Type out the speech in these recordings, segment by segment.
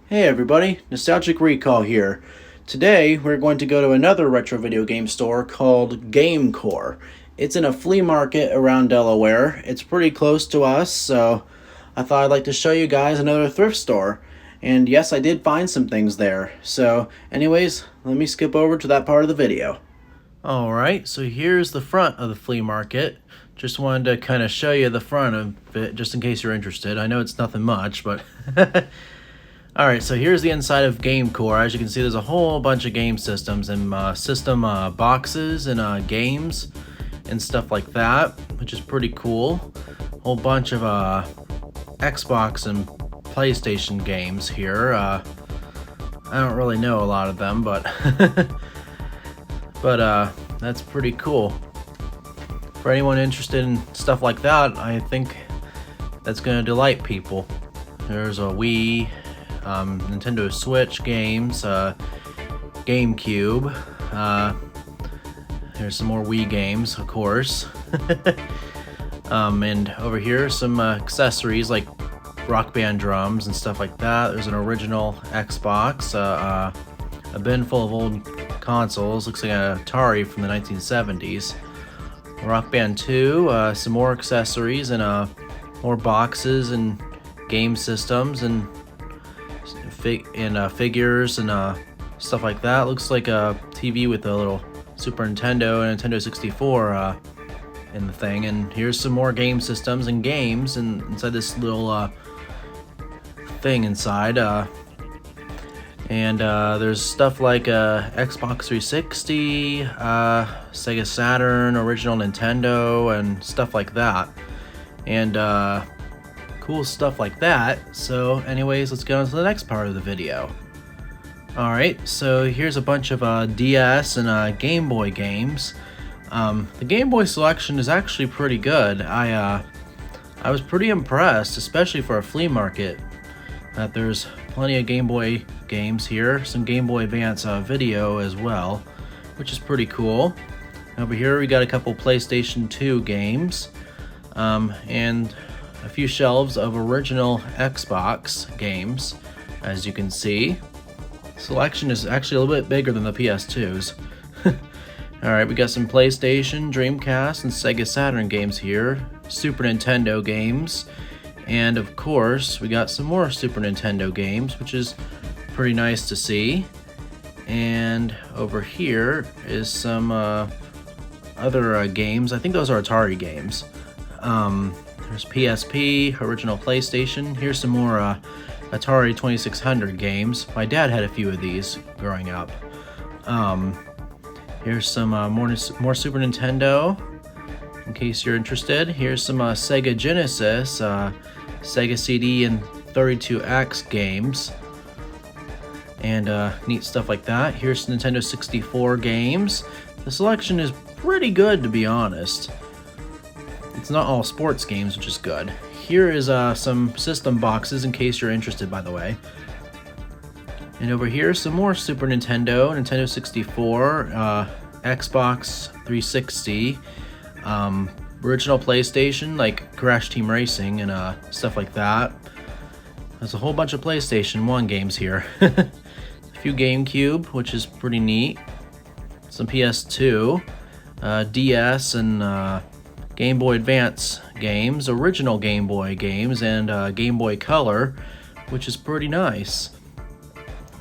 Hey everybody, Nostalgic Recall here. Today we're going to go to another retro video game store called GameCore. It's in a flea market around Delaware. It's pretty close to us, so I thought I'd like to show you guys another thrift store. And yes, I did find some things there. So anyways, let me skip over to that part of the video. Alright, so here's the front of the flea market. Just wanted to kind of show you the front of it, just in case you're interested. I know it's nothing much, but... Alright, so here's the inside of GameCore. As you can see, there's a whole bunch of game systems and system boxes and games and stuff like that, which is pretty cool. A whole bunch of Xbox and PlayStation games here. I don't really know a lot of them, but that's pretty cool. For anyone interested in stuff like that, I think that's going to delight people. There's a Wii, Nintendo Switch games, GameCube. There's some more Wii games, of course. And over here, some accessories like Rock Band drums and stuff like that. There's an original Xbox, a bin full of old consoles. Looks like an Atari from the 1970s. Rock Band 2, some more accessories and more boxes and game systems and figures and stuff like that. Looks like a TV with a little Super Nintendo and Nintendo 64 in the thing. And here's some more game systems and games and inside this little thing inside. And there's stuff like Xbox 360, Sega Saturn, original Nintendo, and stuff like that. And cool stuff like that. So anyways, let's get on to the next part of the video. Alright, so here's a bunch of DS and Game Boy games. The Game Boy selection is actually pretty good. I was pretty impressed, especially for a flea market, that there's plenty of Game Boy games here. Some Game Boy Advance video as well, which is pretty cool. Over here we got a couple PlayStation 2 games, and a few shelves of original Xbox games, as you can see. Selection is actually a little bit bigger than the PS2's. Alright, we got some PlayStation, Dreamcast, and Sega Saturn games here, Super Nintendo games, and of course, we got some more Super Nintendo games, which is pretty nice to see. And over here is some other games. I think those are Atari games. There's PSP, original PlayStation. Here's some more Atari 2600 games. My dad had a few of these growing up. Here's some more Super Nintendo, in case you're interested. Here's some Sega Genesis, Sega CD and 32X games, and neat stuff like that. Here's Nintendo 64 games. The selection is pretty good, to be honest. It's not all sports games, which is good. Here is some system boxes, in case you're interested, by the way. And over here, some more Super Nintendo, Nintendo 64, Xbox 360, original PlayStation, like Crash Team Racing and stuff like that. There's a whole bunch of PlayStation 1 games here. A few GameCube, which is pretty neat. Some PS2, DS, and Game Boy Advance games, original Game Boy games, and Game Boy Color, which is pretty nice.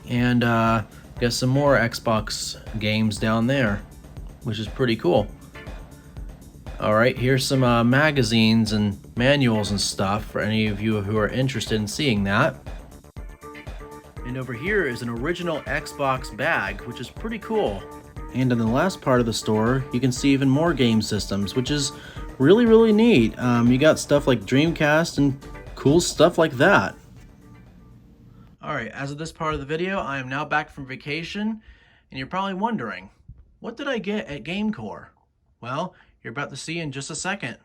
And got some more Xbox games down there, which is pretty cool. Alright, here's some magazines and manuals and stuff for any of you who are interested in seeing that. And over here is an original Xbox bag, which is pretty cool. And in the last part of the store, you can see even more game systems, which is really neat. You got stuff like Dreamcast and cool stuff like that. Alright, as of this part of the video, I am now back from vacation, and you're probably wondering, what did I get at GameCore? Well, you're about to see in just a second.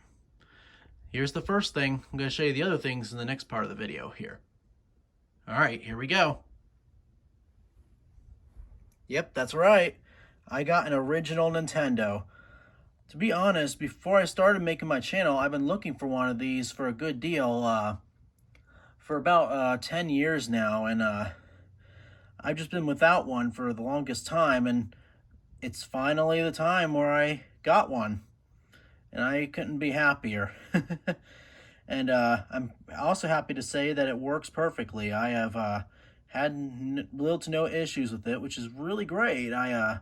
Here's the first thing. I'm going to show you the other things in the next part of the video here. Alright, here we go. Yep, that's right. I got an original Nintendo. To be honest, before I started making my channel, I've been looking for one of these for a good deal for about 10 years now, and I've just been without one for the longest time, and it's finally the time where I got one, and I couldn't be happier. And I'm also happy to say that it works perfectly. I have had little to no issues with it, which is really great. I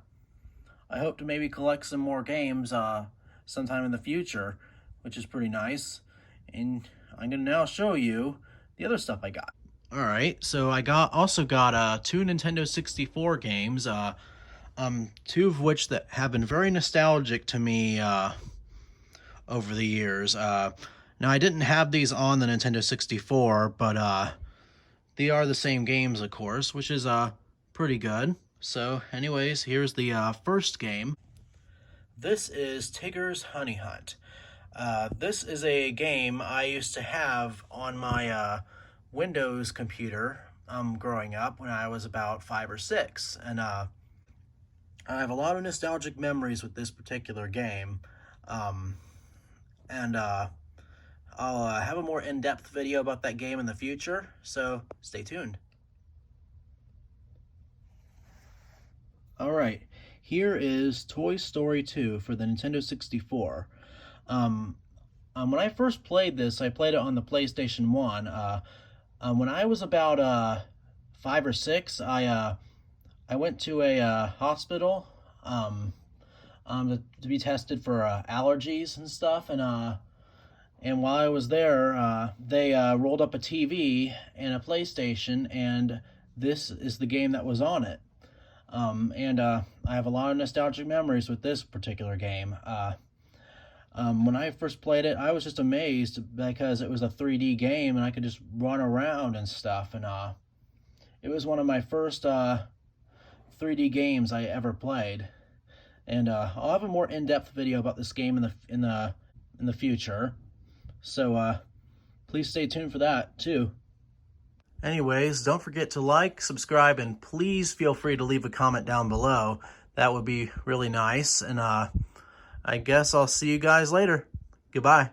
hope to maybe collect some more games sometime in the future, which is pretty nice. And I'm gonna now show you the other stuff I got. All right, so I also got two Nintendo 64 games, two of which that have been very nostalgic to me over the years. Now I didn't have these on the Nintendo 64, but they are the same games, of course, which is pretty good. So, anyways, here's the first game. This is Tigger's Honey Hunt. This is a game I used to have on my Windows computer growing up when I was about 5 or 6, and I have a lot of nostalgic memories with this particular game, and I'll have a more in-depth video about that game in the future, so stay tuned. Alright, here is Toy Story 2 for the Nintendo 64. When I first played this, I played it on the PlayStation 1. When I was about 5 or 6, I went to a hospital to be tested for allergies and stuff, and while I was there, they rolled up a TV and a PlayStation, and this is the game that was on it. I have a lot of nostalgic memories with this particular game. When I first played it, I was just amazed because it was a 3D game and I could just run around and stuff. And it was one of my first 3D games I ever played. And I'll have a more in-depth video about this game in the future. So please stay tuned for that too. Anyways, don't forget to like, subscribe, and please feel free to leave a comment down below. That would be really nice. And I guess I'll see you guys later. Goodbye.